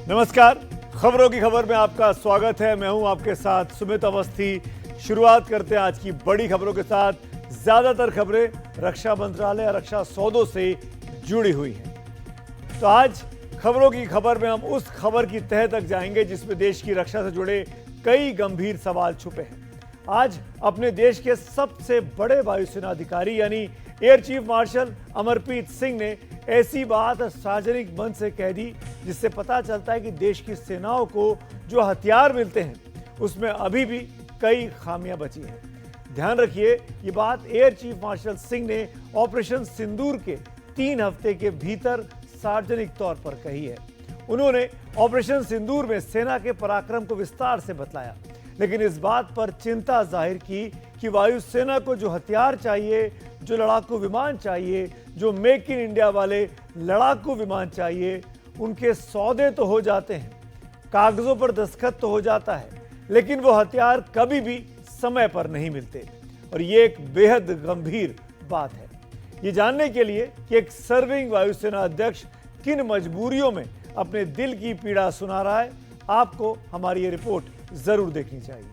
नमस्कार, खबरों की खबर में आपका स्वागत है। मैं हूं आपके साथ सुमित अवस्थी। शुरुआत करते हैं आज की बड़ी खबरों के साथ। ज्यादातर खबरें रक्षा मंत्रालय और रक्षा सौदों से जुड़ी हुई हैं। तो आज खबरों की खबर में हम उस खबर की तह तक जाएंगे जिसमें देश की रक्षा से जुड़े कई गंभीर सवाल छुपे हैं। आज अपने देश के सबसे बड़े वायुसेना अधिकारी यानी air chief martial Amarpreet Singh ने ऐसी बात सार्वजनिक मंच से कह दी जिससे पता चलता है कि देश की सेनाओं को जो हथियार मिलते हैं उसमें अभी भी कई खामियां बची हैं। ध्यान रखिए, ये बात एयर चीफ मार्शल सिंह ने ऑपरेशन सिंदूर के 3 हफ्ते के भीतर सार्वजनिक तौर पर कही है। उन्होंने ऑपरेशन सिंदूर में सेना के पराक्रम को विस्तार से बतलाया, लेकिन इस बात पर चिंता जाहिर की कि वायुसेना को जो हथियार चाहिए, जो लड़ाकू विमान चाहिए, जो मेक इन इंडिया वाले लड़ाकू विमान चाहिए, उनके सौदे तो हो जाते हैं, कागजों पर दस्तखत तो हो जाता है, लेकिन वो हथियार कभी भी समय पर नहीं मिलते। और ये एक बेहद गंभीर बात है। ये जानने के लिए कि एक सर्विंग वायुसेना अध्यक्ष किन मजबूरियों में अपने दिल की पीड़ा सुना रहा है, आपको हमारी ये रिपोर्ट जरूर देखनी चाहिए।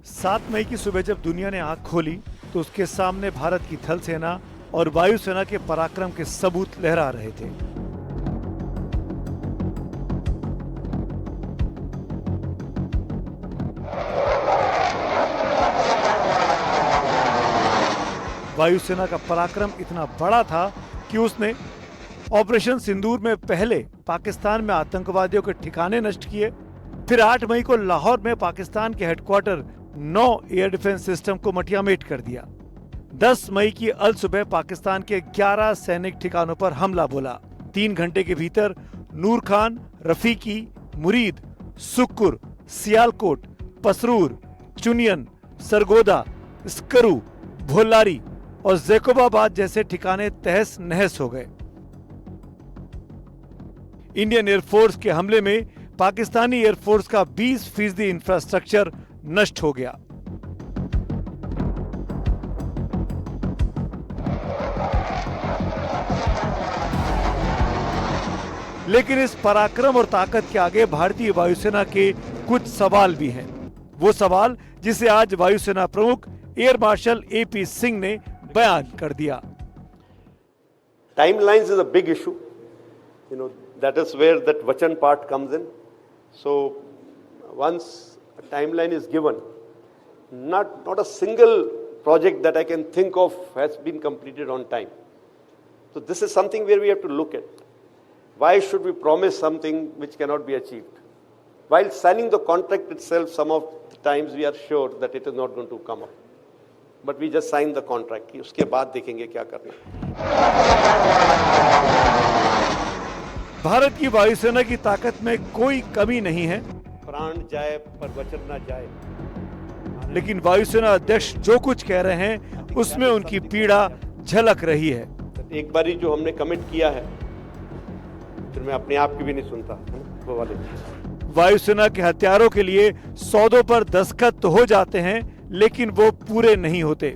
सात मई की सुबह जब दुनिया ने आंख खोली तो उसके सामने भारत की थल सेना और वायुसेना के पराक्रम के सबूत लहरा रहे थे। वायुसेना का पराक्रम इतना बड़ा था कि उसने ऑपरेशन सिंदूर में पहले पाकिस्तान में आतंकवादियों के ठिकाने नष्ट किए, फिर 8 मई को लाहौर में पाकिस्तान के हेडक्वार्टर 9 एयर डिफेंस सिस्टम को मटियामेट कर दिया। 10 मई की अल सुबह पाकिस्तान के 11 सैनिक ठिकानों पर हमला बोला। 3 घंटे के भीतर नूर खान, रफीकी, मुरीद, सुक्कुर, सियालकोट, पसरूर, चुनियन, सरगोदा, स्करू, भोलारी और जैकोबाबाद जैसे ठिकाने तहस नहस हो गए। इंडियन एयरफोर्स के हमले में पाकिस्तानी एयरफोर्स का 20% इंफ्रास्ट्रक्चर नष्ट हो गया। लेकिन इस पराक्रम और ताकत के आगे भारतीय वायुसेना के कुछ सवाल भी हैं। वो सवाल जिसे आज वायुसेना प्रमुख एयर मार्शल एपी सिंह ने बयान कर दिया। Timelines is a big issue. That is where that Vachan part comes in. So once a timeline is given, not a single project that I can think of has been completed on time. So this is something where we have to look at. Why should we promise something which cannot be achieved? While signing the contract itself, some of the times we are sure that it is not going to come up. But we just sign the contract. उसके बाद देखेंगे क्या करना है। भारत की वायुसेना की ताकत में कोई कमी नहीं है, प्राण जाए पर वचन न जाए। लेकिन वायुसेना अध्यक्ष जो कुछ कह रहे हैं उसमें उनकी पीड़ा झलक रही है। एक बारी जो हमने कमिट किया है, फिर मैं अपने आप की भी नहीं सुनता, वो वाले। वायुसेना के हथियारों के लिए सौदों पर दस्तखत तो हो जाते हैं, लेकिन वो पूरे नहीं होते।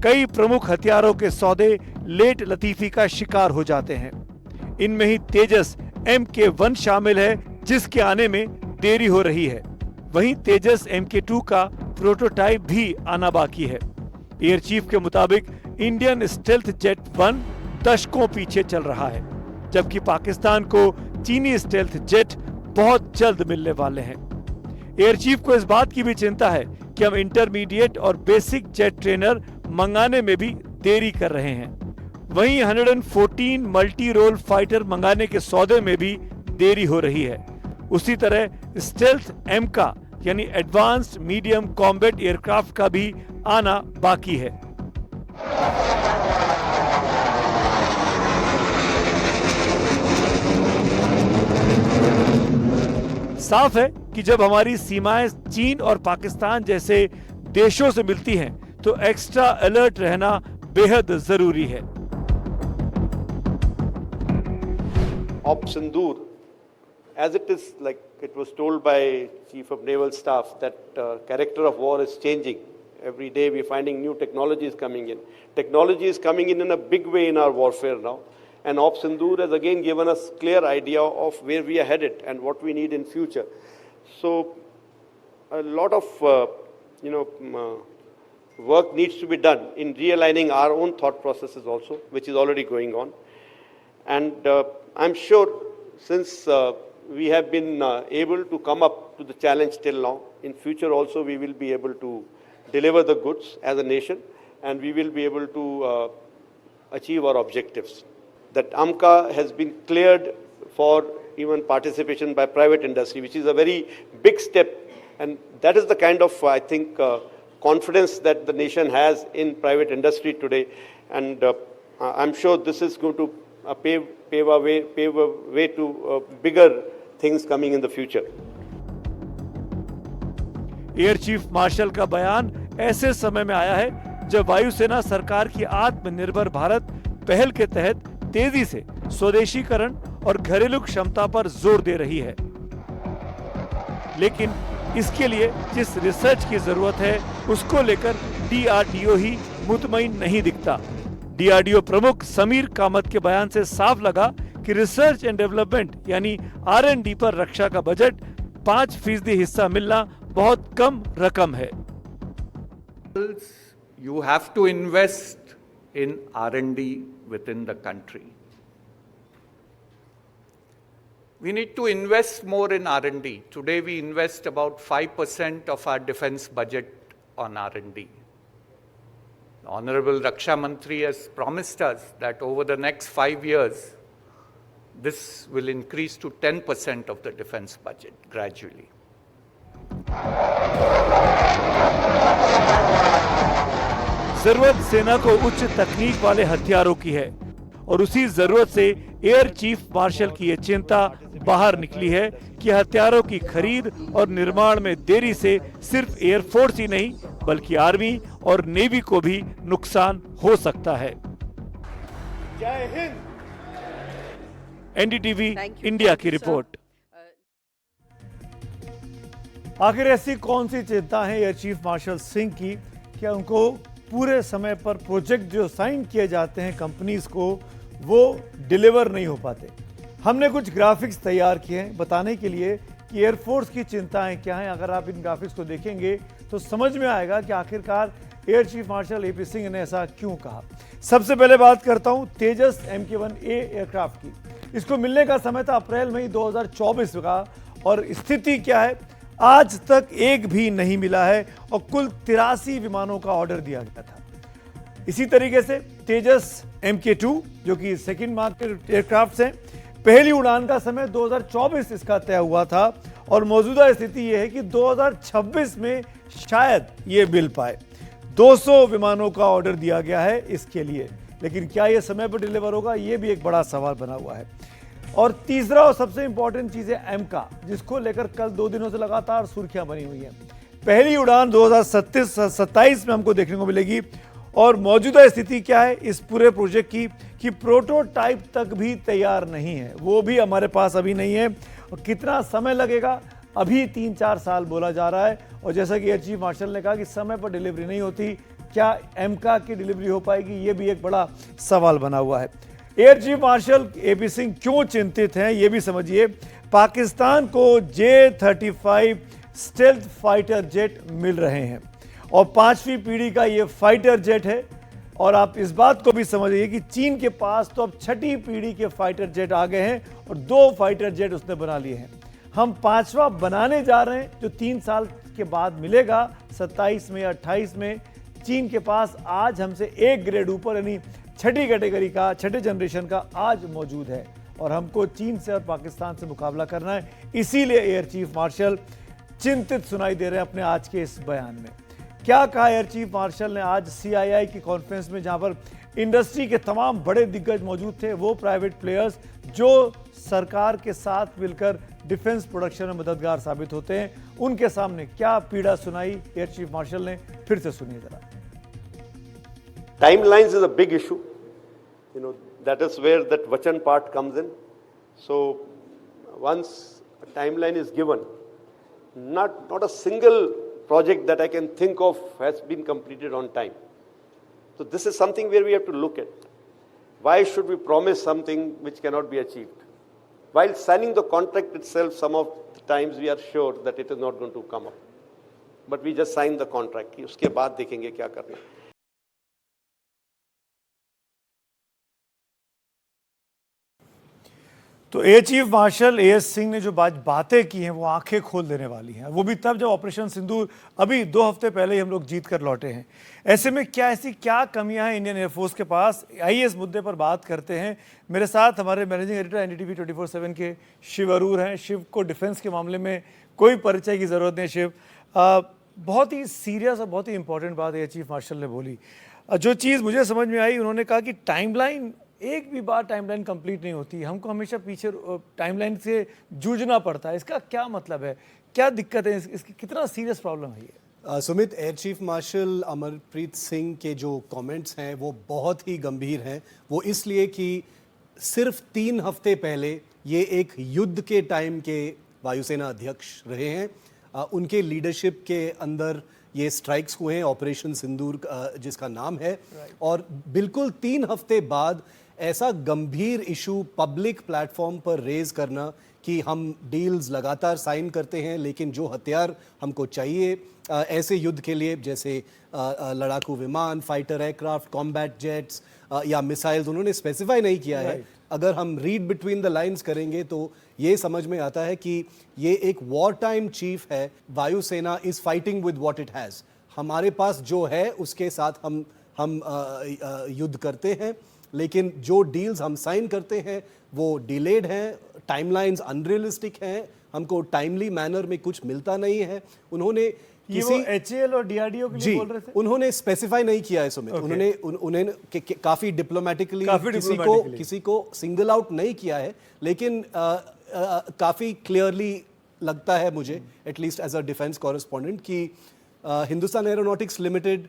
कई प्रमुख हथियारों के सौदे लेट लतीफी का शिकार हो जाते हैं। इनमें ही तेजस MK1 शामिल है, जिसके आने में देरी हो रही है। वहीं तेजस MK2 का प्रोटोटाइप भी आना बाकी है। एयर चीफ के मुताबिक इंडियन स्टेल्थ जेट 1 दशकों पीछे चल रहा है, जबकि पाकिस्तान को चीनी स्टेल्थ जेट बहुत जल्द मिलने वाले हैं। एयर चीफ को इस बात की भी चिंता है कि हम इंटरमीडिएट और बेसिक जेट ट्रेनर मंगाने में भी देरी कर रहे हैं। वहीं 114 मल्टी रोल फाइटर मंगाने के सौदे में भी देरी हो रही है। उसी तरह स्टेल्थ M का यानी एडवांस्ड मीडियम कॉम्बैट एयरक्राफ्ट का भी आना बाकी है। साफ है कि जब हमारी सीमाएं चीन और पाकिस्तान जैसे देशों से मिलती हैं तो एक्स्ट्रा अलर्ट रहना बेहद जरूरी है। Op Sindoor, as it is, like it was told by Chief of Naval Staff, that character of war is changing. Every day we're finding new technologies coming in. Technology is coming in a big way in our warfare now. And Op Sindoor has again given us clear idea of where we are headed and what we need in future. So a lot of work needs to be done in realigning our own thought processes also, which is already going on. And I'm sure since we have been able to come up to the challenge till now, in future also we will be able to deliver the goods as a nation, and we will be able to achieve our objectives. That AMCA has been cleared for even participation by private industry, which is a very big step, and that is the kind of, I think, confidence that the nation has in private industry today, and I'm sure this is going to pave a way to bigger things coming in the future. Air chief martial का बयान ऐसे समय में आया है जब वायुसेना सरकार की आत्मनिर्भर भारत पहल के तहत तेजी से स्वदेशीकरण और घरेलू क्षमता पर जोर दे रही है। लेकिन इसके लिए जिस रिसर्च की जरूरत है उसको लेकर डीआरडीओ ही मुतमईन नहीं दिखता। डीआरडीओ प्रमुख समीर कामत के बयान से साफ लगा कि रिसर्च एंड डेवलपमेंट यानी R&D पर रक्षा का बजट 5% हिस्सा मिलना बहुत कम रकम है। You have to invest in R&D within the country. We need to invest more in R&D. Today we invest about 5% of our defense budget on R&D. The Honorable Raksha Mantri has promised us that over the next 5 years, this will increase to 10% of the defense budget gradually. जरूरत सेना को उच्च तकनीक वाले हथियारों की है और उसी जरूरत से एयर चीफ मार्शल की ये चिंता बाहर निकली है कि हथियारों की खरीद और निर्माण में देरी से सिर्फ एयरफोर्स ही नहीं बल्कि आर्मी और नेवी को भी नुकसान हो सकता है। जय हिंद। एनडीटीवी इंडिया की रिपोर्ट। आखिर ऐसी कौन सी चिंता है एयर चीफ मार्शल सिंह की कि उनको पूरे समय पर प्रोजेक्ट जो साइन किए जाते हैं कंपनीज को वो डिलीवर नहीं हो पाते। हमने कुछ ग्राफिक्स तैयार किए हैं बताने के लिए कि एयरफोर्स की चिंताएं क्या हैं। अगर आप इन ग्राफिक्स को देखेंगे तो समझ में आएगा कि आखिरकार air chief martial AP Singh ने ऐसा क्यों कहा। सबसे पहले बात करता हूं तेजस MK-1A एयरक्राफ्ट की। इसको मिलने का समय था अप्रैल मई 2024 का और स्थिति क्या है, आज तक एक भी नहीं मिला है और कुल 83 विमानों का ऑर्डर दिया गया था। इसी तरीके से तेजस MK-2 जो कि सेकंड मार्क के एयरक्राफ्ट हैं, पहली उड़ान का समय 2024 इसका तय हुआ था और मौजूदा स्थिति यह है कि 2026 में शायद ये मिल पाए। 200 विमानों का ऑर्डर दिया गया है इसके लिए, लेकिन क्या यह समय पर डिलीवर होगा, यह भी एक बड़ा सवाल बना हुआ है। और तीसरा और सबसे इंपॉर्टेंट चीज है AMCA, जिसको लेकर कल 2 दिनों से लगातार सुर्खियां बनी हुई हैं। पहली उड़ान 2027 में हमको देखने को मिलेगी और मौजूदा स्थिति क्या है इस पूरे प्रोजेक्ट की कि प्रोटोटाइप तक भी तैयार नहीं है, वो भी हमारे पास अभी नहीं है। और कितना समय लगेगा, अभी 3-4 साल बोला जा रहा है। और जैसा कि एयर चीफ मार्शल ने कहा कि समय पर डिलीवरी नहीं होती, क्या AMCA की डिलीवरी हो पाएगी, ये भी एक बड़ा सवाल बना हुआ है। Air chief martial AP Singh क्यों चिंतित हैं ये भी समझिए। पाकिस्तान को J-35 स्टेल्थ फाइटर जेट मिल रहे हैं और 5वीं पीढ़ी का ये फाइटर जेट है। और आप इस बात को भी समझिए कि चीन के पास तो अब 6ठी पीढ़ी के फाइटर जेट आ गए हैं और 2 फाइटर जेट उसने बना लिए हैं। हम 5वां बनाने जा रहे हैं जो 3 साल के बाद मिलेगा 27 में या 28 में। चीन के पास आज हमसे एक ग्रेड ऊपर यानी 6ठी कैटेगरी का 6ठे जनरेशन का आज मौजूद है और हमको चीन से और पाकिस्तान से मुकाबला करना है। इसीलिए एयर चीफ मार्शल चिंतित सुनाई दे रहे हैं अपने आज के इस बयान में। क्या कहा एयर चीफ मार्शल ने आज CII की कॉन्फ्रेंस में, जहां पर इंडस्ट्री के तमाम बड़े दिग्गज मौजूद थे, वो प्राइवेट प्लेयर्स जो सरकार के साथ मिलकर डिफेंस प्रोडक्शन में मददगार साबित होते हैं, उनके सामने क्या पीड़ा सुनाई एयर चीफ मार्शल ने, फिर से सुनिए जरा। Timelines is a big issue. That is where that Vachan part comes in. So once a timeline is given, not a single project that I can think of has been completed on time. So this is something where we have to look at. Why should we promise something which cannot be achieved? While signing the contract itself, some of the times we are sure that it is not going to come up. But we just sign the contract. उसके बाद देखेंगे क्या करना है. तो air chief martial as Singh ने जो बातें की हैं वो आंखें खोल देने वाली हैं, वो भी तब जब ऑपरेशन सिंदूर अभी 2 हफ्ते पहले ही हम लोग जीत कर लौटे हैं। ऐसे में ऐसी क्या कमियां हैं इंडियन एयरफोर्स के पास, आइए इस मुद्दे पर बात करते हैं। मेरे साथ हमारे मैनेजिंग एडिटर एनडीटीवी 24/7 के शिव अरूर हैं। शिव को डिफेंस के मामले में कोई परिचय की ज़रूरत नहीं। शिव, बहुत ही सीरियस और बहुत ही इंपॉर्टेंट बात एयर चीफ मार्शल ने बोली। जो चीज़ मुझे समझ में आई, उन्होंने कहा कि टाइमलाइन, एक भी बार टाइमलाइन कंप्लीट नहीं होती, हमको हमेशा पीछे टाइमलाइन से जूझना पड़ता है। इसका क्या मतलब है, क्या दिक्कत है, इसकी कितना सीरियस प्रॉब्लम है ये? Sumit, air chief martial Amarpreet Singh के जो कमेंट्स हैं वो बहुत ही गंभीर हैं। वो इसलिए कि सिर्फ 3 हफ्ते पहले ये एक युद्ध के टाइम के वायुसेना अध्यक्ष रहे हैं। उनके लीडरशिप के अंदर ये स्ट्राइक्स हुए हैं, ऑपरेशन सिंदूर जिसका नाम है। और बिल्कुल 3 हफ्ते बाद ऐसा गंभीर इशू पब्लिक प्लेटफॉर्म पर रेज करना कि हम डील्स लगातार साइन करते हैं, लेकिन जो हथियार हमको चाहिए ऐसे युद्ध के लिए, जैसे लड़ाकू विमान, फाइटर एयरक्राफ्ट, कॉम्बैट जेट्स या मिसाइल्स, उन्होंने स्पेसिफाई नहीं किया है। अगर हम रीड बिटवीन द लाइंस करेंगे तो ये समझ में आता है कि ये एक वॉर टाइम चीफ है। वायुसेना is fighting with what it has. हमारे पास जो है उसके साथ हम युद्ध करते हैं, लेकिन जो डील्स हम साइन करते हैं वो डिलेड हैं, टाइमलाइंस अनरियलिस्टिक हैं, हमको टाइमली मैनर में कुछ मिलता नहीं है। उन्होंने किसी एचएएल और डीआरडीओ के लिए बोल रहे थे, उन्होंने स्पेसिफाई नहीं किया है सुमित। उन्होंने काफी डिप्लोमेटिकली किसी को सिंगल आउट नहीं किया है, लेकिन काफी क्लियरली लगता है मुझे, at least as a defence correspondent, कि Hindustan Aeronautics Limited,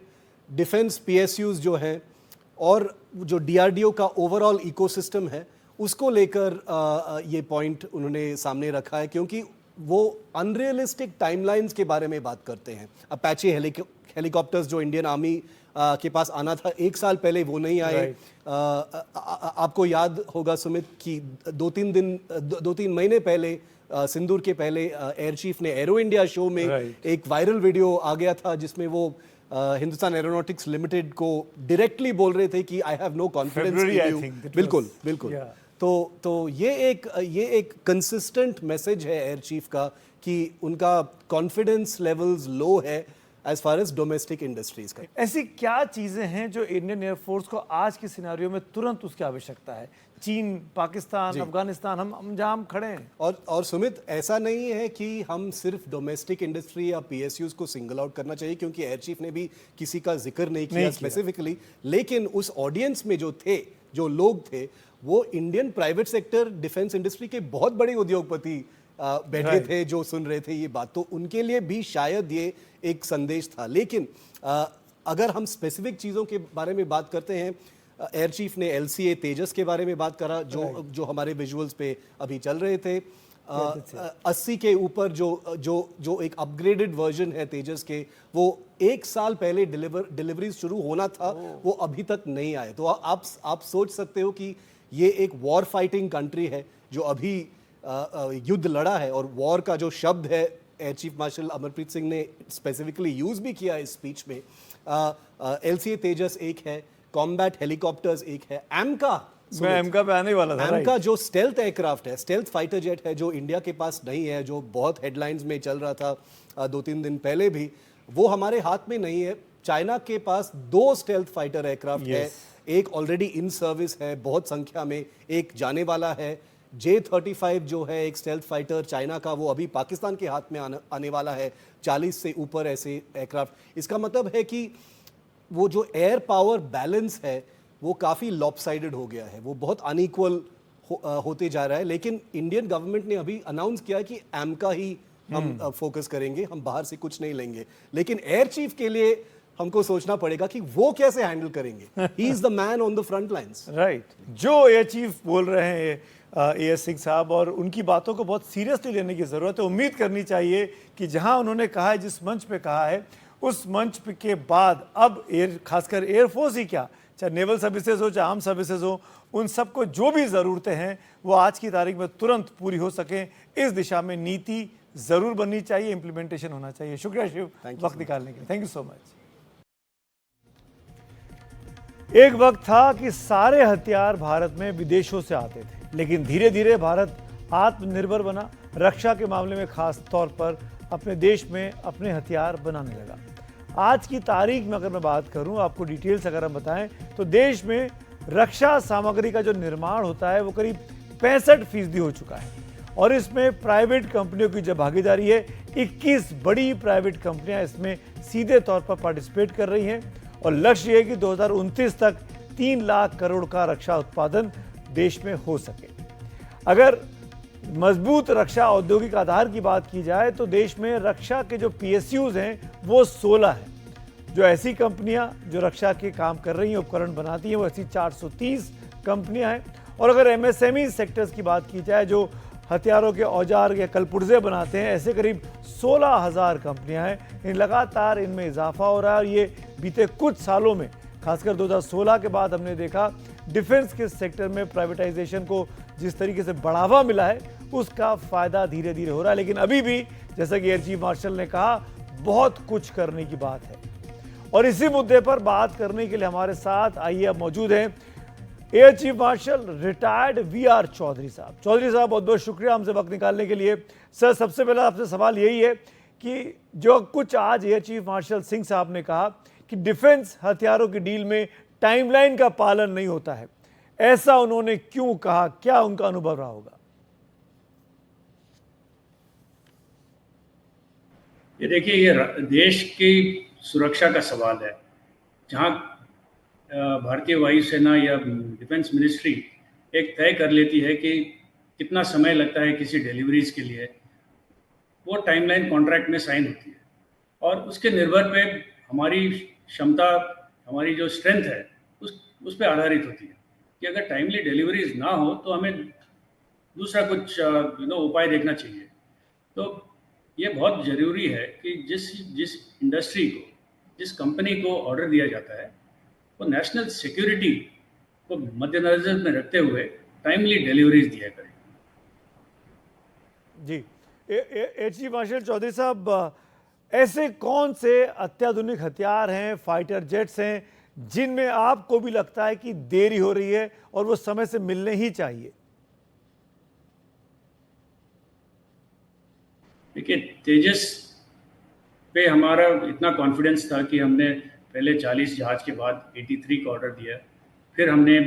defence PSUs जो हैं और जो डीआरडीओ का ओवरऑल इकोसिस्टम है, उसको लेकर ये पॉइंट उन्होंने सामने रखा है, क्योंकि वो अनरियलिस्टिक टाइमलाइंस के बारे में बात करते हैं। अपैचे हेलीकॉप्टर्स जो इंडियन आर्मी के पास आना था 1 साल पहले, वो नहीं आए। आपको याद होगा सुमित कि 2-3 महीने पहले, सिंदूर के पहले, एयर चीफ ने एरो इंडिया शो में एक वायरल वीडियो आ गया था जिसमें वो हिंदुस्तान एरोनॉटिक्स लिमिटेड को डायरेक्टली बोल रहे थे कि I have no confidence in you. बिल्कुल। तो ये एक कंसिस्टेंट मैसेज है एयर चीफ का कि उनका कॉन्फिडेंस लेवल्स लो है as far as domestic industries का। ऐसी क्या चीजें हैं जो इंडियन एयरफोर्स को आज के सिनेरियो में तुरंत उसकी आवश्यकता है? चीन, पाकिस्तान, अफगानिस्तान, हम जहां खड़े हैं। और सुमित, ऐसा नहीं है कि हम सिर्फ डोमेस्टिक इंडस्ट्री या पीएसयूज को सिंगल आउट करना चाहिए, क्योंकि एयर चीफ ने भी किसी का जिक्र नहीं किया स्पेसिफिकली, लेकिन उस ऑडियंस में जो लोग थे वो Indian private sector defence industry के बहुत बड़े उद्योगपति बैठे थे जो सुन रहे थे ये बात, तो उनके लिए भी शायद ये एक संदेश था। लेकिन अगर हम स्पेसिफिक चीज़ों के बारे में बात करते हैं, एयर चीफ ने LCA तेजस के बारे में बात करा, जो हमारे विजुअल्स पे अभी चल रहे थे। 80 के ऊपर जो एक अपग्रेडेड वर्जन है तेजस के, वो 1 साल पहले डिलीवरी शुरू होना था, वो अभी तक नहीं आए। तो आप सोच सकते हो कि ये एक वॉर फाइटिंग कंट्री है जो अभी युद्ध लड़ा है, और वॉर का जो शब्द है air chief martial Amarpreet Singh ने स्पेसिफिकली यूज भी किया इस स्पीच में। LCA तेजस एक है, कॉम्बैट हेलीकॉप्टर्स एक है, एमका पे आने वाला था। एमका जो स्टेल्थ एयरक्राफ्ट है, स्टेल्थ फाइटर जेट है, जो इंडिया के पास नहीं है, जो बहुत हेडलाइंस में चल रहा था 2-3 दिन पहले भी, वो हमारे हाथ में नहीं है। चाइना के पास 2 स्टेल्थ फाइटर एयरक्राफ्ट है, एक ऑलरेडी इन सर्विस है बहुत संख्या में, एक जाने वाला है। J-35 जो है एक स्टेल्थ फाइटर चाइना का, वो अभी पाकिस्तान के हाथ में आने वाला है। 40 से ऊपर ऐसे एयरक्राफ्ट। इसका मतलब है कि वो जो एयर पावर बैलेंस है वो काफ़ी लॉपसाइडेड हो गया है, वो बहुत अनइक्वल होते जा रहा है। लेकिन इंडियन गवर्नमेंट ने अभी अनाउंस किया कि एमका ही हम फोकस करेंगे, हम बाहर से कुछ नहीं लेंगे। लेकिन एयर चीफ के लिए हमको सोचना पड़ेगा कि वो कैसे हैंडल करेंगे। He is the man on the front lines. Right. जो एयर चीफ बोल रहे हैं AS सिंह साहब, और उनकी बातों को बहुत सीरियसली लेने की ज़रूरत है। उम्मीद करनी चाहिए कि जहां उन्होंने कहा है, जिस मंच पे कहा है, उस मंच के बाद अब खासकर एयरफोर्स ही क्या, चाहे नेवल सर्विसेज हो, चाहे आर्म सर्विसेज हो, उन सबको जो भी ज़रूरतें हैं वो आज की तारीख में तुरंत पूरी हो सकें, इस दिशा में नीति ज़रूर बननी चाहिए, इम्प्लीमेंटेशन होना चाहिए। शुक्रिया शिव, वक्त निकालने के लिए, थैंक यू सो मच। एक वक्त था कि सारे हथियार भारत में विदेशों से आते थे, लेकिन धीरे धीरे भारत आत्मनिर्भर बना, रक्षा के मामले में खास तौर पर अपने देश में अपने हथियार बनाने लगा। आज की तारीख में अगर मैं बात करूं, आपको डिटेल्स अगर हम बताएं, तो देश में रक्षा सामग्री का जो निर्माण होता है वो करीब 65% हो चुका है, और इसमें प्राइवेट कंपनियों की जो भागीदारी है, 21 बड़ी प्राइवेट कंपनियां इसमें सीधे तौर पर पार्टिसिपेट कर रही हैं, और लक्ष्य ये है कि 2029 तक 3 लाख करोड़ का रक्षा उत्पादन देश में हो सके। अगर मजबूत रक्षा औद्योगिक आधार की बात की जाए तो देश में रक्षा के जो PSUs हैं वो 16 हैं। जो ऐसी कंपनियां जो रक्षा के काम कर रही हैं, उपकरण बनाती हैं, वो ऐसी 430 कंपनियां हैं। और अगर MSME सेक्टर्स की बात की जाए जो हथियारों के औजार या कलपुर्जे बनाते हैं, ऐसे करीब 16,000 कंपनियां हैं। इन लगातार इनमें इजाफा हो रहा है, और ये बीते कुछ सालों में, खासकर 2016 के बाद हमने देखा डिफेंस के सेक्टर में प्राइवेटाइजेशन को जिस तरीके से बढ़ावा मिला है, उसका फायदा धीरे धीरे हो रहा है। लेकिन अभी भी, जैसा कि एयर चीफ मार्शल ने कहा, बहुत कुछ करने की बात है। और इसी मुद्दे पर बात करने के लिए हमारे साथ आइए अब मौजूद हैं air chief marshal retired VR Chaudhary साहब। चौधरी साहब, बहुत बहुत शुक्रिया हमसे वक्त निकालने के लिए। सर, सबसे पहला आपसे सवाल यही है कि जो कुछ आज एयर चीफ मार्शल सिंह साहब ने कहा कि डिफेंस हथियारों की डील में टाइमलाइन का पालन नहीं होता है, ऐसा उन्होंने क्यों कहा? क्या उनका अनुभव रहा होगा? ये देखिए, ये देश की सुरक्षा का सवाल है। जहाँ भारतीय वायुसेना या डिफेंस मिनिस्ट्री एक तय कर लेती है कि कितना समय लगता है किसी डिलीवरीज के लिए, वो टाइमलाइन कॉन्ट्रैक्ट में साइन होती है, और उसके निर्भर पे हमारी क्षमता, हमारी जो स्ट्रेंथ है, उस पे आधारित होती है कि अगर टाइमली डिलीवरीज ना हो तो हमें दूसरा कुछ उपाय देखना चाहिए। तो ये बहुत ज़रूरी है कि जिस इंडस्ट्री को, जिस कंपनी को ऑर्डर दिया जाता है, वो नेशनल सिक्योरिटी को मद्देनजर में रखते हुए टाइमली डिलीवरीज दिया करें। जी, एयर चीफ मार्शल चौधरी साहब, ऐसे कौन से अत्याधुनिक हथियार हैं, फाइटर जेट्स हैं, जिनमें आपको भी लगता है कि देरी हो रही है और वो समय से मिलने ही चाहिए? देखिए, तेजस पे हमारा इतना कॉन्फिडेंस था कि हमने पहले 40 जहाज के बाद 83 का ऑर्डर दिया, फिर हमने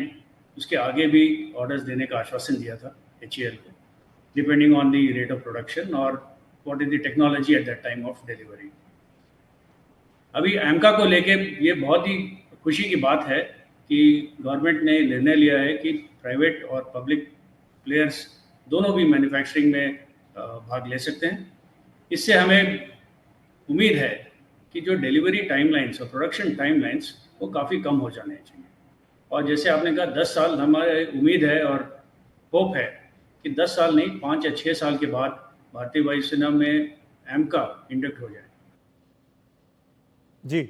उसके आगे भी ऑर्डर्स देने का आश्वासन दिया था HAL को, depending on the rate of production और what is the technology at that time of delivery. अभी AMCA को लेके ये बहुत ही खुशी की बात है कि गवर्नमेंट ने निर्णय लिया है कि प्राइवेट और पब्लिक प्लेयर्स दोनों भी मैन्युफैक्चरिंग में भाग ले सकते हैं। इससे हमें उम्मीद है कि जो डिलीवरी टाइमलाइंस और प्रोडक्शन टाइमलाइंस वो काफ़ी कम हो जाने चाहिए। और जैसे आपने कहा 10 साल, हमारे उम्मीद है और होप है कि 10 साल नहीं, 5 या 6 साल के बाद भारतीय वायुसेना में AMCA इंडक्ट हो जाए। जी,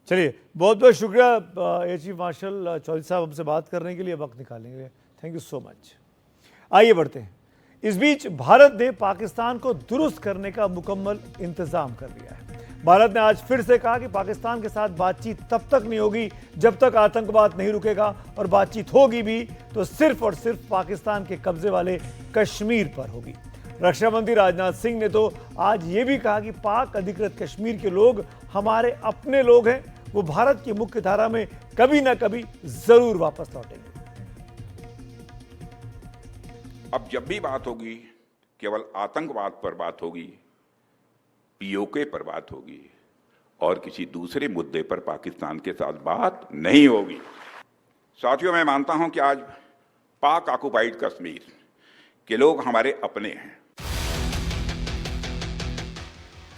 चलिए, बहुत बहुत शुक्रिया एयर चीफ मार्शल चौधरी साहब हमसे बात करने के लिए, वक्त निकालने के लिए। Thank you so much. आइए बढ़ते हैं। इस बीच भारत ने पाकिस्तान को दुरुस्त करने का मुकम्मल इंतजाम कर लिया है। भारत ने आज फिर से कहा कि पाकिस्तान के साथ बातचीत तब तक नहीं होगी जब तक आतंकवाद नहीं रुकेगा, और बातचीत होगी भी तो सिर्फ और सिर्फ पाकिस्तान के कब्जे वाले कश्मीर पर होगी। रक्षा मंत्री राजनाथ सिंह ने तो आज ये भी कहा कि पाक अधिकृत कश्मीर के लोग हमारे अपने लोग हैं, वो भारत की मुख्य धारा में कभी ना कभी जरूर वापस लौटेंगे। अब जब भी बात होगी केवल आतंकवाद पर बात होगी, POK पर बात होगी, और किसी दूसरे मुद्दे पर पाकिस्तान के साथ बात नहीं होगी। साथियों, मैं मानता हूं कि आज पाक ऑक्युपाइड कश्मीर के लोग हमारे अपने हैं।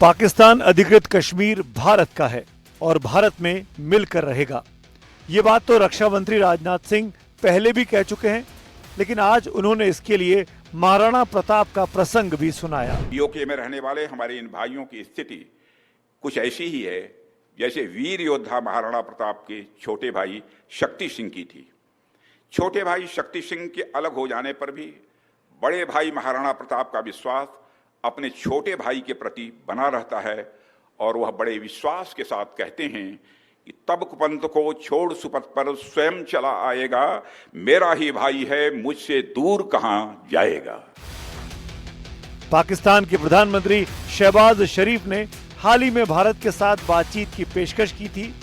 पाकिस्तान अधिकृत कश्मीर भारत का है और भारत में मिलकर रहेगा। ये बात तो रक्षा मंत्री राजनाथ सिंह पहले भी कह चुके हैं। लेकिन आज उन्होंने इसके लिए महाराणा प्रताप का प्रसंग भी सुनाया। पीओके में रहने वाले हमारे इन भाइयों की स्थिति कुछ ऐसी ही है जैसे वीर योद्धा महाराणा प्रताप के छोटे भाई शक्ति सिंह की थी। छोटे भाई शक्ति सिंह के अलग हो जाने पर भी बड़े भाई महाराणा प्रताप का विश्वास अपने छोटे भाई के प्रति बना रहता है और वह बड़े विश्वास के साथ कहते हैं कि तब कुपंत को छोड़ सुपथ पर स्वयं चला आएगा, मेरा ही भाई है मुझसे दूर कहां जाएगा। पाकिस्तान के प्रधानमंत्री शहबाज शरीफ ने हाल ही में भारत के साथ बातचीत की पेशकश की थी,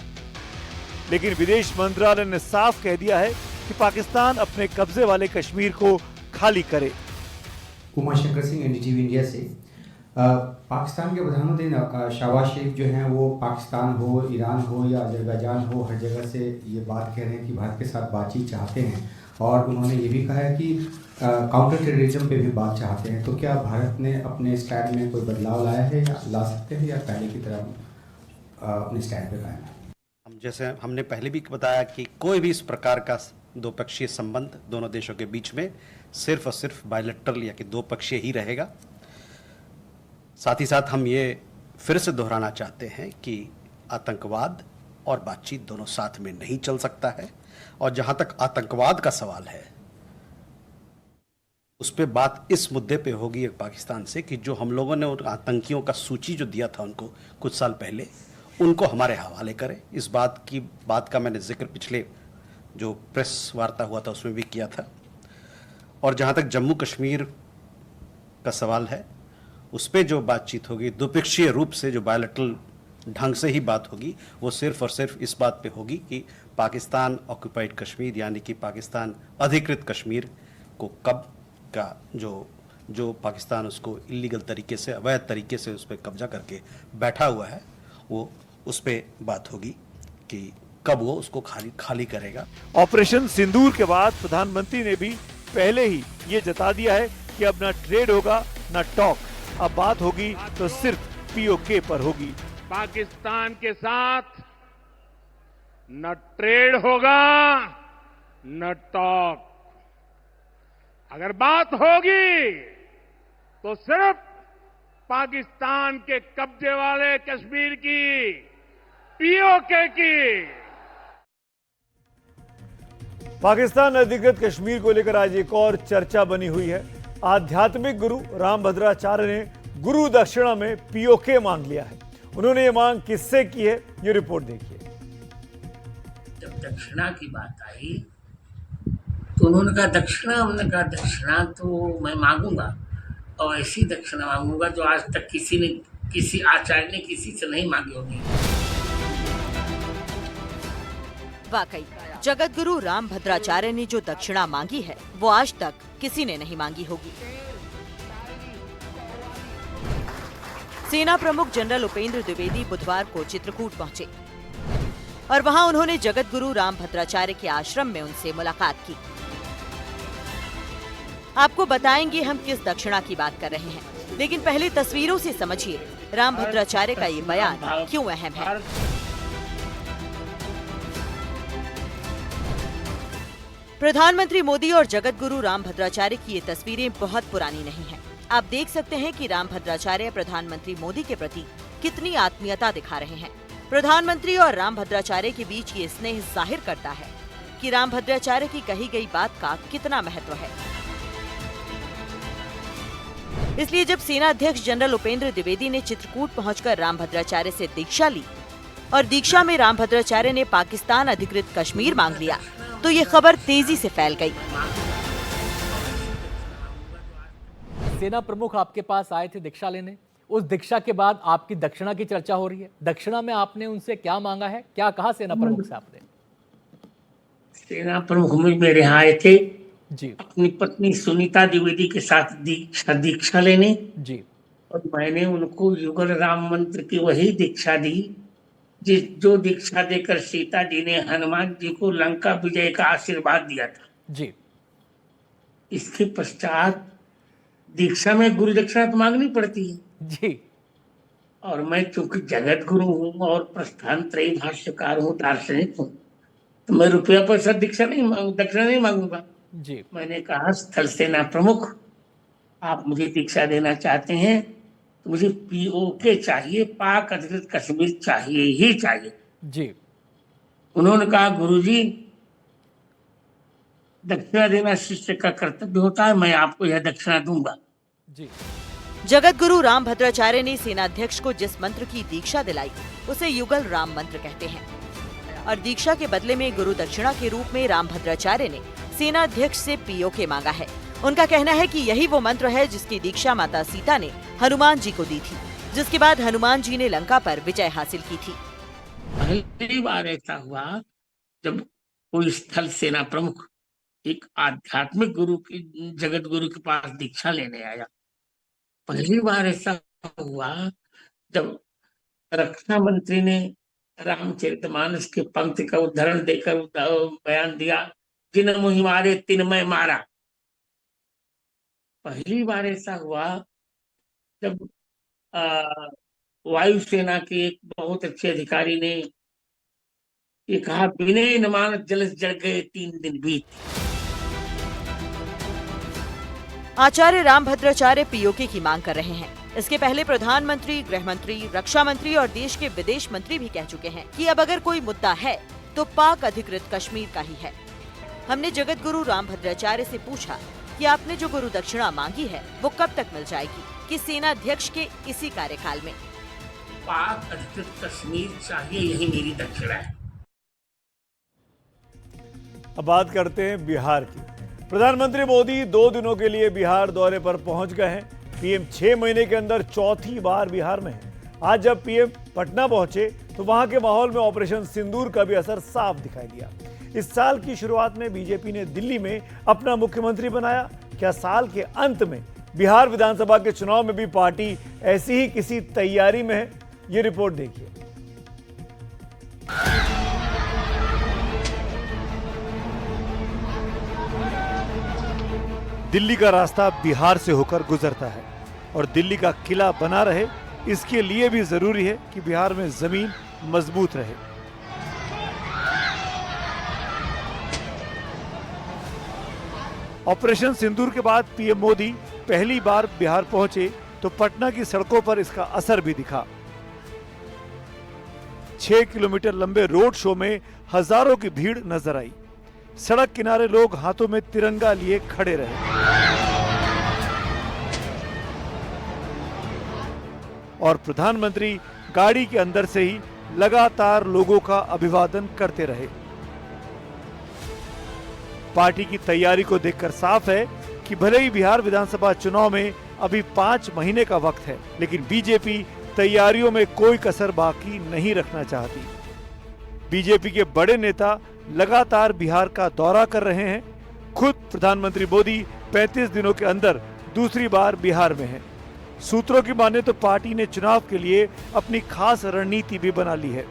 लेकिन विदेश मंत्रालय ने साफ कह दिया है कि पाकिस्तान अपने कब्जे वाले कश्मीर को खाली करे। उमाशंकर सिंह, एनडीटीवी इंडिया से। पाकिस्तान के प्रधानमंत्री शहबाज शरीफ जो हैं वो पाकिस्तान हो, ईरान हो या अजरबैजान हो, हर जगह से ये बात कह रहे हैं कि भारत के साथ बातचीत चाहते हैं और उन्होंने ये भी कहा है कि काउंटर टेररिज्म पे भी बात चाहते हैं। तो क्या भारत ने अपने स्टैंड में कोई बदलाव लाया है या ला सकते हैं या पहले की तरह अपने स्टैंड पे कायम है? हम जैसे हमने पहले भी बताया कि कोई भी इस प्रकार का द्विपक्षीय संबंध दोनों देशों के बीच में सिर्फ और सिर्फ बायलैटरल या कि दो पक्षीय ही रहेगा। साथ ही साथ हम ये फिर से दोहराना चाहते हैं कि आतंकवाद और बातचीत दोनों साथ में नहीं चल सकता है और जहां तक आतंकवाद का सवाल है उस पे बात इस मुद्दे पे होगी पाकिस्तान से कि जो हम लोगों ने उन आतंकियों का सूची जो दिया था उनको कुछ साल पहले, उनको हमारे हवाले करें। इस बात का मैंने जिक्र पिछले जो प्रेस वार्ता हुआ था उसमें भी किया था। और जहां तक जम्मू कश्मीर का सवाल है उस पर जो बातचीत होगी द्विपक्षीय रूप से, जो बायलैटरल ढंग से ही बात होगी, वो सिर्फ और सिर्फ इस बात पे होगी कि पाकिस्तान ऑक्यूपाइड कश्मीर यानी कि पाकिस्तान अधिकृत कश्मीर को कब का जो पाकिस्तान उसको इलीगल तरीके से, अवैध तरीके से उस पर कब्जा करके बैठा हुआ है, वो उस पर बात होगी कि कब वो उसको खाली करेगा। ऑपरेशन सिंदूर के बाद प्रधानमंत्री ने भी पहले ही ये जता दिया है कि अब न ट्रेड होगा न टॉक, अब बात होगी तो सिर्फ पीओके पर होगी। पाकिस्तान के साथ न ट्रेड होगा न टॉक, अगर बात होगी तो सिर्फ पाकिस्तान के कब्जे वाले कश्मीर की, पीओके की। पाकिस्तान अधिकृत कश्मीर को लेकर आज एक और चर्चा बनी हुई है। आध्यात्मिक गुरु रामभद्राचार्य ने गुरु दक्षिणा में पीओके मांग लिया है। उन्होंने ये मांग किससे की है, ये रिपोर्ट देखिए। जब दक्षिणा की बात आई तो उन्होंने कहा दक्षिणा, हमने कहा दक्षिणा तो मैं मांगूंगा और ऐसी दक्षिणा मांगूंगा जो आज तक किसी आचार्य ने किसी से नहीं मांगी होगी। वाकई जगत गुरु रामभद्राचार्य ने जो दक्षिणा मांगी है वो आज तक किसी ने नहीं मांगी होगी। सेना प्रमुख जनरल उपेंद्र द्विवेदी बुधवार को चित्रकूट पहुंचे और वहां उन्होंने जगत गुरु रामभद्राचार्य के आश्रम में उनसे मुलाकात की। आपको बताएंगे हम किस दक्षिणा की बात कर रहे हैं, लेकिन पहले तस्वीरों से समझिए रामभद्राचार्य का ये बयान क्यों अहम है। प्रधानमंत्री मोदी और जगत गुरु रामभद्राचार्य की ये तस्वीरें बहुत पुरानी नहीं हैं। आप देख सकते हैं कि रामभद्राचार्य प्रधानमंत्री मोदी के प्रति कितनी आत्मीयता दिखा रहे हैं। प्रधानमंत्री और रामभद्राचार्य के बीच ये स्नेह जाहिर करता है कि रामभद्राचार्य की कही गई बात का कितना महत्व है। इसलिए जब सेना अध्यक्ष जनरल उपेंद्र द्विवेदी ने चित्रकूट पहुंचकर रामभद्राचार्य से दीक्षा ली और दीक्षा में रामभद्राचार्य ने पाकिस्तान अधिकृत कश्मीर मांग लिया, तो ये खबर तेजी से फैल गई। सेना प्रमुख आपके पास आए थे दीक्षा लेने, उस दीक्षा के बाद आपकी दक्षिणा की चर्चा हो रही है। दक्षिणा में आपने उनसे क्या मांगा है, क्या कहा सेना प्रमुख से आपने? सेना प्रमुख मेरे यहाँ आए थे जी, अपनी पत्नी सुनीता द्विवेदी के साथ दीक्षा लेने जी, और मैंने उनको युगल राम मंत्र की वही दीक्षा दी जो दीक्षा देकर सीता जी ने हनुमान जी को लंका विजय का आशीर्वाद दिया था जी। इसके पश्चात दीक्षा में गुरु दक्षिणा तो मांगनी पड़ती है जी, और मैं चूंकि जगत गुरु हूँ और प्रस्थान त्रयी भाष्यकार हूँ, दार्शनिक हूँ, तो मैं रुपया पैसा दक्षिणा नहीं मांगूंगा। जी। मैंने कहा स्थल सेना प्रमुख, आप मुझे दीक्षा देना चाहते हैं तो मुझे पीओके चाहिए, पाक अधिकृत कश्मीर चाहिए ही चाहिए। जी। उन्होंने कहा गुरुजी, दक्षिणा देना शिष्य का कर्तव्य होता है, मैं आपको यह दक्षिणा दूंगा। जी। जगत गुरु राम भद्राचार्य ने सेनाध्यक्ष को जिस मंत्र की दीक्षा दिलाई उसे युगल राम मंत्र कहते हैं और दीक्षा के बदले में गुरु दक्षिणा के रूप में राम भद्राचार्य ने सेनाध्यक्ष से पीओके मांगा है। उनका कहना है कि यही वो मंत्र है जिसकी दीक्षा माता सीता ने हनुमान जी को दी थी, जिसके बाद हनुमान जी ने लंका पर विजय हासिल की थी। पहली बार ऐसा हुआ जब कोई स्थल सेना प्रमुख एक आध्यात्मिक गुरु की, जगत गुरु के पास दीक्षा लेने आया। पहली बार ऐसा हुआ जब रक्षा मंत्री ने रामचरितमानस के पंक्ति का उदाहरण देकर बयान दिया, जिन मुहि मारे तिन मैं मारा। पहली बार ऐसा हुआ जब वायुसेना के एक बहुत अच्छे अधिकारी ने ये कहा, विनय न मानत जलस जल गए 3 दिन बीत। आचार्य राम भद्राचार्य पीओके की मांग कर रहे हैं। इसके पहले प्रधानमंत्री, गृह मंत्री, रक्षा मंत्री और देश के विदेश मंत्री भी कह चुके हैं कि अब अगर कोई मुद्दा है तो पाक अधिकृत कश्मीर का ही है। हमने जगत गुरु राम भद्राचार्य से पूछा कि आपने जो गुरु दक्षिणा मांगी है वो कब तक मिल जाएगी, कि सेनाध्यक्ष के इसी कार्यकाल में। पाक अधिकृत कश्मीर चाहिए, यही मेरी दक्षिणा है। अब बात करते हैं बिहार की। प्रधानमंत्री मोदी 2 दिनों के लिए बिहार दौरे पर पहुंच गए हैं। पीएम 6 महीने के अंदर चौथी बार बिहार में है। आज जब पीएम पटना पहुंचे तो वहां के माहौल में ऑपरेशन सिंदूर का भी असर साफ दिखाई दिया। इस साल की शुरुआत में बीजेपी ने दिल्ली में अपना मुख्यमंत्री बनाया। क्या साल के अंत में बिहार विधानसभा के चुनाव में भी पार्टी ऐसी ही किसी तैयारी में है? ये रिपोर्ट देखिए। दिल्ली का रास्ता बिहार से होकर गुजरता है और दिल्ली का किला बना रहे, इसके लिए भी जरूरी है कि बिहार में जमीन मजबूत रहे। ऑपरेशन सिंदूर के बाद पीएम मोदी पहली बार बिहार पहुंचे तो पटना की सड़कों पर इसका असर भी दिखा। 6 किलोमीटर लंबे रोड शो में हजारों की भीड़ नजर आई। सड़क किनारे लोग हाथों में तिरंगा लिए खड़े रहे और प्रधानमंत्री गाड़ी के अंदर से ही लगातार लोगों का अभिवादन करते रहे। पार्टी की तैयारी को देखकर साफ है कि भले ही बिहार विधानसभा चुनाव में अभी 5 महीने का वक्त है, लेकिन बीजेपी तैयारियों में कोई कसर बाकी नहीं रखना चाहती। बीजेपी के बड़े नेता लगातार बिहार का दौरा कर रहे हैं। खुद प्रधानमंत्री मोदी 35 दिनों के अंदर दूसरी बार बिहार में हैं। सूत्रों की माने तो पार्टी ने चुनाव के लिए अपनी खास रणनीति भी बना ली है।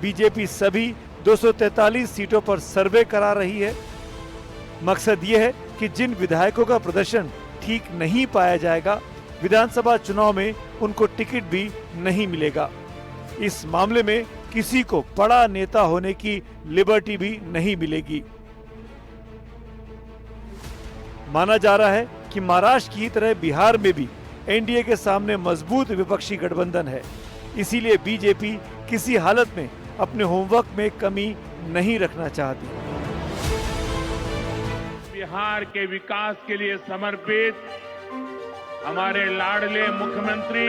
बीजेपी सभी 243 सीटों पर सर्वे करा रही है। मकसद ये है कि जिन विधायकों का प्रदर्शन ठीक नहीं पाया जाएगा, विधानसभा चुनाव में उनको टिकट भी नहीं मिलेगा। इस मामले में किसी को बड़ा नेता होने की लिबर्टी भी नहीं मिलेगी। माना जा रहा है कि महाराष्ट्र की तरह बिहार में भी एनडीए के सामने मजबूत विपक्षी गठबंधन है। इसीलिए बीजेपी किसी हालत में अपने होमवर्क में कमी नहीं रखना चाहती। बिहार के विकास के लिए समर्पित हमारे लाडले मुख्यमंत्री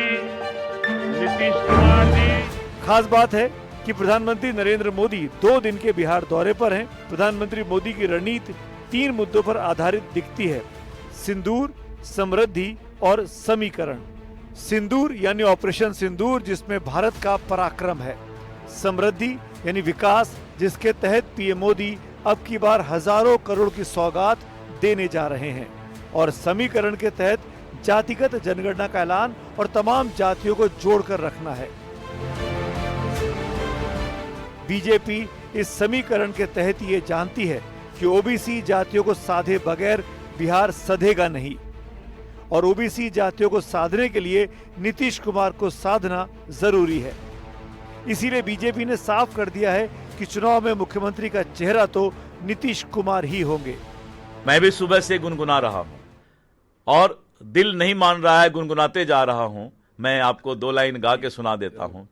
नीतीश कुमार जी। खास बात है कि प्रधानमंत्री नरेंद्र मोदी 2 दिन के बिहार दौरे पर हैं। प्रधानमंत्री मोदी की रणनीति 3 मुद्दों पर आधारित दिखती है: सिंदूर, समृद्धि और समीकरण। सिंदूर यानी ऑपरेशन सिंदूर, जिसमें भारत का पराक्रम है। समृद्धि यानी विकास, जिसके तहत पीएम मोदी अब की बार हजारों करोड़ की सौगात देने जा रहे हैं। और समीकरण के तहत जातिगत जनगणना का ऐलान और तमाम जातियों को जोड़कर रखना है। बीजेपी इस समीकरण के तहत ये जानती है कि ओबीसी जातियों को साधे बगैर बिहार सधेगा नहीं और ओबीसी जातियों को साधने के लिए नीतीश कुमार को साधना जरूरी है। इसीलिए बीजेपी ने साफ कर दिया है कि चुनाव में मुख्यमंत्री का चेहरा तो नीतीश कुमार ही होंगे। मैं भी सुबह से गुनगुना रहा हूं और दिल नहीं मान रहा है, गुनगुनाते जा रहा हूं। मैं आपको 2 लाइन गा के सुना देता हूं।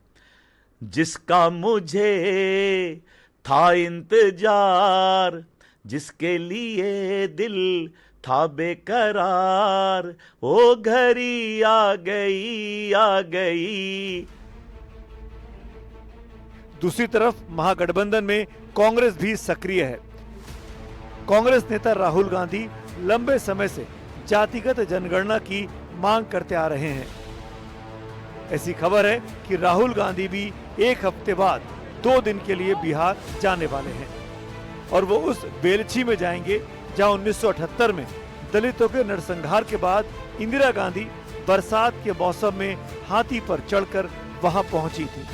जिसका मुझे था इंतजार, जिसके लिए दिल था बेकरार, वो घड़ी आ गई, आ गई। दूसरी तरफ महागठबंधन में कांग्रेस भी सक्रिय है। कांग्रेस नेता राहुल गांधी लंबे समय से जातिगत जनगणना की मांग करते आ रहे हैं। ऐसी खबर है कि राहुल गांधी भी 1 हफ्ते बाद 2 दिन के लिए बिहार जाने वाले हैं और वो उस बेलछी में जाएंगे जहां 1978 में दलितों के नरसंहार के बाद इंदिरा गांधी बरसात के मौसम में हाथी पर चढ़कर वहां पहुंची थी।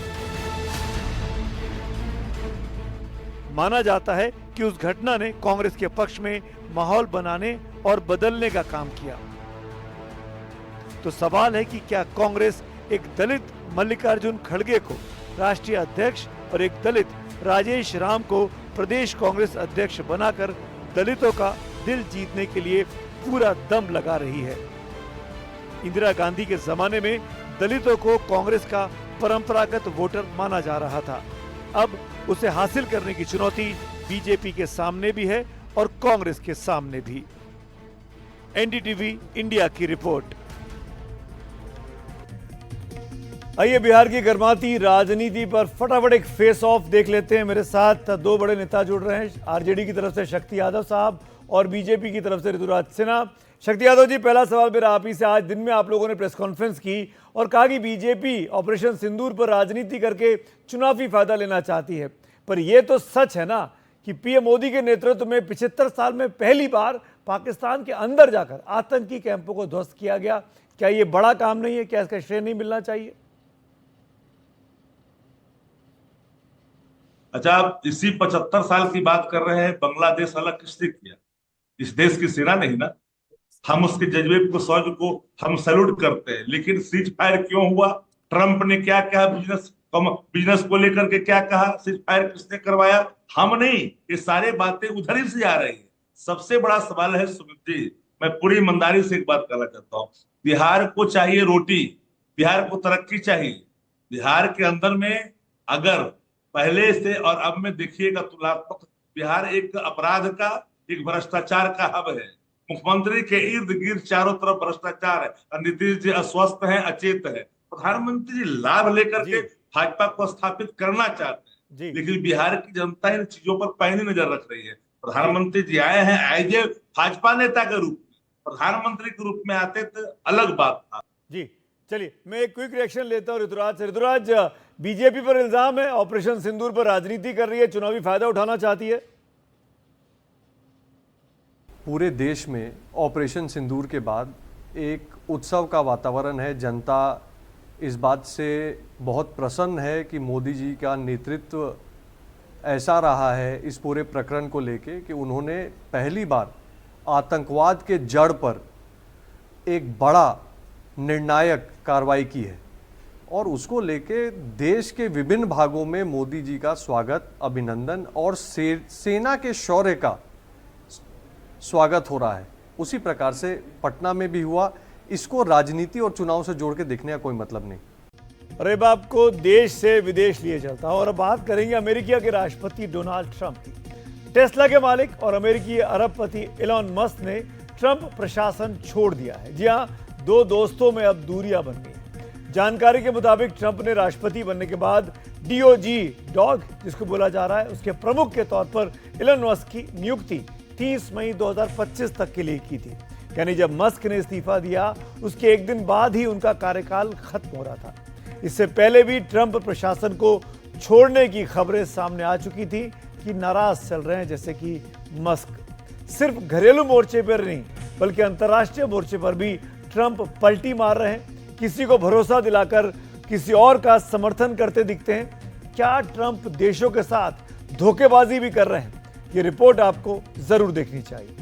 माना जाता है कि उस घटना ने कांग्रेस के पक्ष में माहौल बनाने और बदलने का काम किया। तो सवाल है कि क्या कांग्रेस एक दलित मल्लिकार्जुन खड़गे को राष्ट्रीय अध्यक्ष और एक दलित राजेश राम को प्रदेश कांग्रेस अध्यक्ष बनाकर दलितों का दिल जीतने के लिए पूरा दम लगा रही है। इंदिरा गांधी के जमाने में दलितों को कांग्रेस का परंपरागत वोटर माना जा रहा था। अब उसे हासिल करने की चुनौती बीजेपी के सामने भी है और कांग्रेस के सामने भी। एनडीटीवी इंडिया की रिपोर्ट। आइए बिहार की गर्माती राजनीति पर फटाफट एक फेस ऑफ देख लेते हैं। मेरे साथ 2 बड़े नेता जुड़ रहे हैं, आरजेडी की तरफ से शक्ति यादव साहब और बीजेपी की तरफ से ऋतुराज सिन्हा। शक्ति यादव जी, पहला सवाल मेरा आप ही से। आज दिन में आप लोगों ने प्रेस कॉन्फ्रेंस की और कहा कि बीजेपी ऑपरेशन सिंदूर पर राजनीति करके चुनावी फायदा लेना चाहती है, पर यह तो सच है ना कि पीएम मोदी के नेतृत्व में 75 साल में पहली बार पाकिस्तान के अंदर जाकर आतंकी कैंपों को ध्वस्त किया गया। क्या यह बड़ा काम नहीं है? क्या इसका श्रेय नहीं मिलना चाहिए? अच्छा, आप इसी 75 साल की बात कर रहे हैं। बांग्लादेश अलग किसने किया? इस देश की सेना नहीं ना। हम उसके जज्बे को, सौज को हम सैल्यूट करते हैं, लेकिन सीज फायर क्यों हुआ? ट्रंप ने क्या कहा? बिजनेस को लेकर के क्या कहा? सीज फायर किसने करवाया? हम नहीं। ये सारे बातें उधर ही से आ रही है। सबसे बड़ा सवाल है सुमित जी, मैं पूरी ईमानदारी से एक बात कहना चाहता हूँ, बिहार को चाहिए रोटी, बिहार को तरक्की चाहिए। बिहार के अंदर में अगर पहले से और अब में देखिएगा तुलनात्मक, बिहार एक अपराध का, एक भ्रष्टाचार का हब है। मुख्यमंत्री के इर्द गिर्द चारों तरफ भ्रष्टाचार है और नीतीश जी अस्वस्थ हैं, अचेत है। प्रधानमंत्री जी लाभ लेकर के भाजपा को स्थापित करना चाहते हैं, लेकिन बिहार की जनता इन चीजों पर पैनी नजर रख रही है। प्रधानमंत्री जी आए हैं एज ए भाजपा नेता के रूप में, प्रधानमंत्री के रूप में आते तो अलग बात था। जी चलिए, मैं एक क्विक रिएक्शन लेता हूं ऋतुराज से। ऋतुराज, बीजेपी पर इल्जाम है ऑपरेशन सिंदूर पर राजनीति कर रही है, चुनावी फायदा उठाना चाहती है। पूरे देश में ऑपरेशन सिंदूर के बाद एक उत्सव का वातावरण है। जनता इस बात से बहुत प्रसन्न है कि मोदी जी का नेतृत्व ऐसा रहा है इस पूरे प्रकरण को लेके कि उन्होंने पहली बार आतंकवाद के जड़ पर एक बड़ा निर्णायक कार्रवाई की है और उसको लेके देश के विभिन्न भागों में मोदी जी का स्वागत, अभिनंदन और सेना के शौर्य का स्वागत हो रहा है। उसी प्रकार से पटना में भी हुआ। इसको राजनीति और चुनाव से जोड़ के देखने का कोई मतलब नहीं। अरे बाप को देश से विदेश लिए चलता और अब बात करेंगे अमेरिका के राष्ट्रपति डोनाल्ड ट्रंप की। टेस्ला के मालिक और अमेरिकी अरबपति एलन मस्क ने ट्रंप प्रशासन छोड़ दिया है। जी हाँ, 2 दोस्तों में अब दूरियां बन गई। जानकारी के मुताबिक ट्रंप ने राष्ट्रपति बनने के बाद डीओजी डॉग, जिसको बोला जा रहा है, उसके प्रमुख के तौर पर एलन मस्क की नियुक्ति 30 मई 2025 तक के लिए की थी। यानी जब मस्क ने इस्तीफा दिया उसके एक दिन बाद ही उनका कार्यकाल खत्म हो रहा था। इससे पहले भी ट्रंप प्रशासन को छोड़ने की खबरें सामने आ चुकी थी कि नाराज चल रहे हैं, जैसे कि मस्क। सिर्फ घरेलू मोर्चे पर नहीं बल्कि अंतर्राष्ट्रीय मोर्चे पर भी ट्रंप पलटी मार रहे हैं। किसी को भरोसा दिलाकर किसी और का समर्थन करते दिखते हैं। क्या ट्रंप देशों के साथ धोखेबाजी भी कर रहे हैं? ये रिपोर्ट आपको जरूर देखनी चाहिए।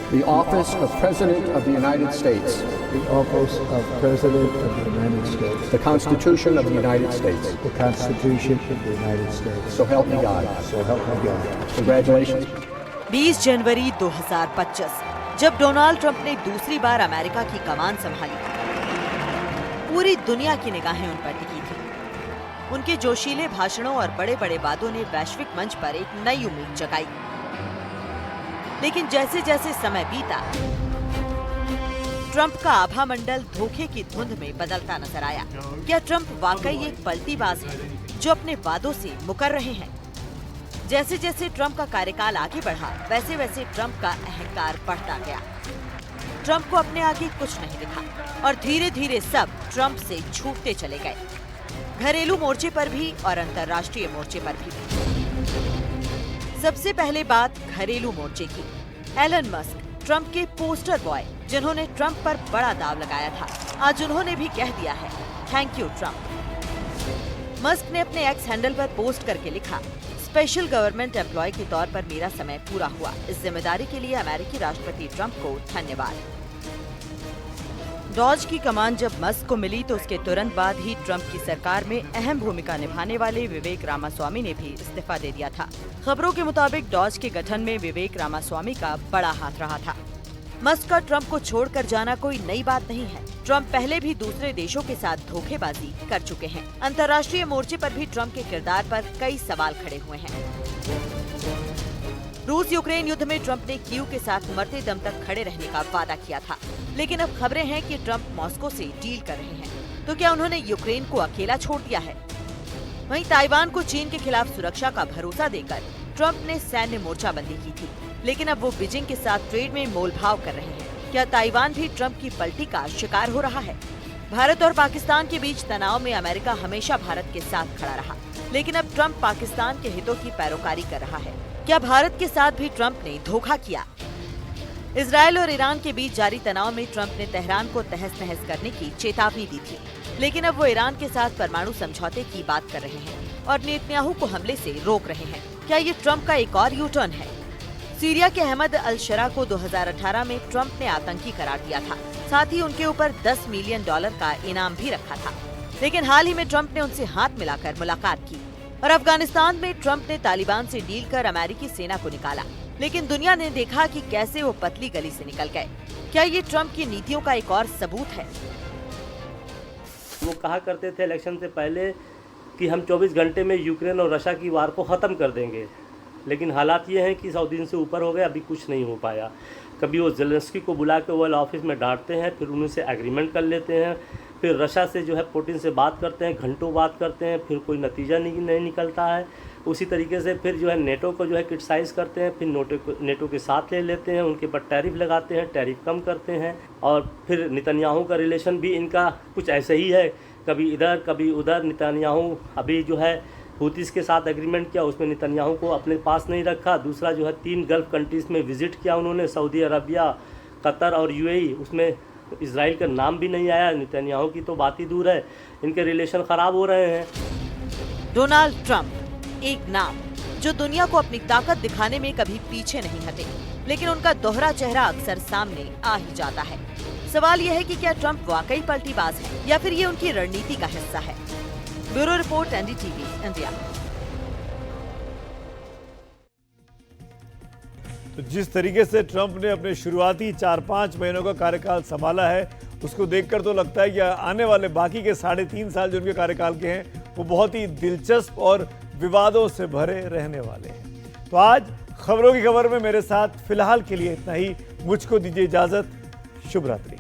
The office of President of the United States the office of President of the United States. The Constitution of the United States. The Constitution of the United States. So help me God. So help me God. Congratulations. 20 जनवरी 2025 जब Donald Trump ने दूसरी बार America की कमान संभाली, पूरी दुनिया की निगाहें उन पर टिकी थी। उनके जोशीले भाषणों और बड़े बड़े वादों ने वैश्विक मंच पर एक नई उम्मीद जगाई। लेकिन जैसे जैसे समय बीता, ट्रंप का आभा मंडल धोखे की धुंध में बदलता नजर आया। क्या ट्रंप वाकई एक पलटीबाज है जो अपने वादों से मुकर रहे हैं? जैसे जैसे ट्रंप का कार्यकाल आगे बढ़ा, वैसे वैसे ट्रंप का अहंकार बढ़ता गया। ट्रंप को अपने आगे कुछ नहीं दिखा और धीरे धीरे सब ट्रंप से छूटते चले गए, घरेलू मोर्चे पर भी और अंतर्राष्ट्रीय मोर्चे पर भी। सबसे पहले बात घरेलू मोर्चे की। एलन मस्क, ट्रंप के पोस्टर बॉय, जिन्होंने ट्रंप पर बड़ा दाव लगाया था, आज उन्होंने भी कह दिया है थैंक यू ट्रंप। मस्क ने अपने एक्स हैंडल पर पोस्ट करके लिखा, स्पेशल गवर्नमेंट एम्प्लॉय के तौर पर मेरा समय पूरा हुआ। इस जिम्मेदारी के लिए अमेरिकी राष्ट्रपति ट्रंप को धन्यवाद। डॉज की कमान जब मस्क को मिली तो उसके तुरंत बाद ही ट्रंप की सरकार में अहम भूमिका निभाने वाले विवेक रामास्वामी ने भी इस्तीफा दे दिया था। खबरों के मुताबिक डॉज के गठन में विवेक रामास्वामी का बड़ा हाथ रहा था। मस्क का ट्रंप को छोड़कर जाना कोई नई बात नहीं है। ट्रंप पहले भी दूसरे देशों के साथ धोखेबाजी कर चुके हैं। अंतर्राष्ट्रीय मोर्चे पर भी ट्रंप के किरदार पर कई सवाल खड़े हुए हैं। रूस यूक्रेन युद्ध में ट्रंप ने कीव के साथ मरते दम तक खड़े रहने का वादा किया था, लेकिन अब खबरें हैं कि ट्रंप मॉस्को से डील कर रहे हैं। तो क्या उन्होंने यूक्रेन को अकेला छोड़ दिया है? वहीं ताइवान को चीन के खिलाफ सुरक्षा का भरोसा देकर ट्रंप ने सैन्य मोर्चाबंदी की थी, लेकिन अब वो बीजिंग के साथ ट्रेड में मोलभाव कर रहे हैं। क्या ताइवान भी ट्रंप की पलटी का शिकार हो रहा है? भारत और पाकिस्तान के बीच तनाव में अमेरिका हमेशा भारत के साथ खड़ा रहा, लेकिन अब ट्रंप पाकिस्तान के हितों की पैरोकारी कर रहा है। क्या भारत के साथ भी ट्रंप ने धोखा किया? इजरायल और ईरान के बीच जारी तनाव में ट्रंप ने तेहरान को तहस नहस करने की चेतावनी दी थी, लेकिन अब वो ईरान के साथ परमाणु समझौते की बात कर रहे हैं और नेतन्याहू को हमले से रोक रहे हैं। क्या ये ट्रंप का एक और यू टर्न है? सीरिया के अहमद अल शरा को 2018 में ट्रंप ने आतंकी करार दिया था, साथ ही उनके ऊपर $10 मिलियन का इनाम भी रखा था, लेकिन हाल ही में ट्रंप ने उनसे हाथ मिलाकर मुलाकात की। और अफगानिस्तान में ट्रंप ने तालिबान से डील कर अमेरिकी सेना को निकाला, लेकिन दुनिया ने देखा कि कैसे वो पतली गली से निकल गए। क्या ये ट्रंप की नीतियों का एक और सबूत है? वो कहा करते थे इलेक्शन से पहले कि हम 24 घंटे में यूक्रेन और रशिया की वार को ख़त्म कर देंगे, लेकिन हालात ये हैं कि 100 दिन से ऊपर हो गए, अभी कुछ नहीं हो पाया। कभी वो जेलेंस्की को बुला के ओवल ऑफिस में डांटते हैं, फिर उनसे एग्रीमेंट कर लेते हैं, फिर रशिया से जो है पुतिन से बात करते हैं, घंटों बात करते हैं, फिर कोई नतीजा नहीं निकलता है। उसी तरीके से फिर जो है नेटो को जो है क्रिटिसाइज़ करते हैं, फिर नेटो के साथ ले लेते हैं, उनके पर टैरिफ लगाते हैं, टैरिफ कम करते हैं। और फिर नेतन्याहू का रिलेशन भी इनका कुछ ऐसे ही है, कभी इधर कभी उधर। नेतन्याहू अभी जो है हुतीस के साथ एग्रीमेंट किया, उसमें नेतन्याहू को अपने पास नहीं रखा। दूसरा जो है 3 गल्फ कंट्रीज़ में विज़िट किया उन्होंने, सऊदी अरबिया, कतर और यूएई, उसमें इजराइल का नाम भी नहीं आया। नेतन्याहू की तो बात ही दूर है, इनके रिलेशन ख़राब हो रहे हैं। डोनाल्ड ट्रंप एक नाम जो दुनिया को अपनी ताकत दिखाने में कभी पीछे नहीं हटे, लेकिन उनका दोहरा चेहरा अक्सर सामने आ ही जाता है। सवाल यह है कि क्या ट्रंप वाकई पलटीबाज है या फिर ये उनकी रणनीति का हिस्सा है? Bureau report, NDTV India. तो जिस तरीके से ट्रंप ने अपने शुरुआती 4-5 महीनों का कार्यकाल संभाला है, उसको देखकर तो लगता है कि आने वाले बाकी के 3.5 साल जो उनके कार्यकाल के हैं वो बहुत ही दिलचस्प और विवादों से भरे रहने वाले हैं। तो आज खबरों की खबर में मेरे साथ फिलहाल के लिए इतना ही। मुझको दीजिए इजाजत। शुभ रात्रि।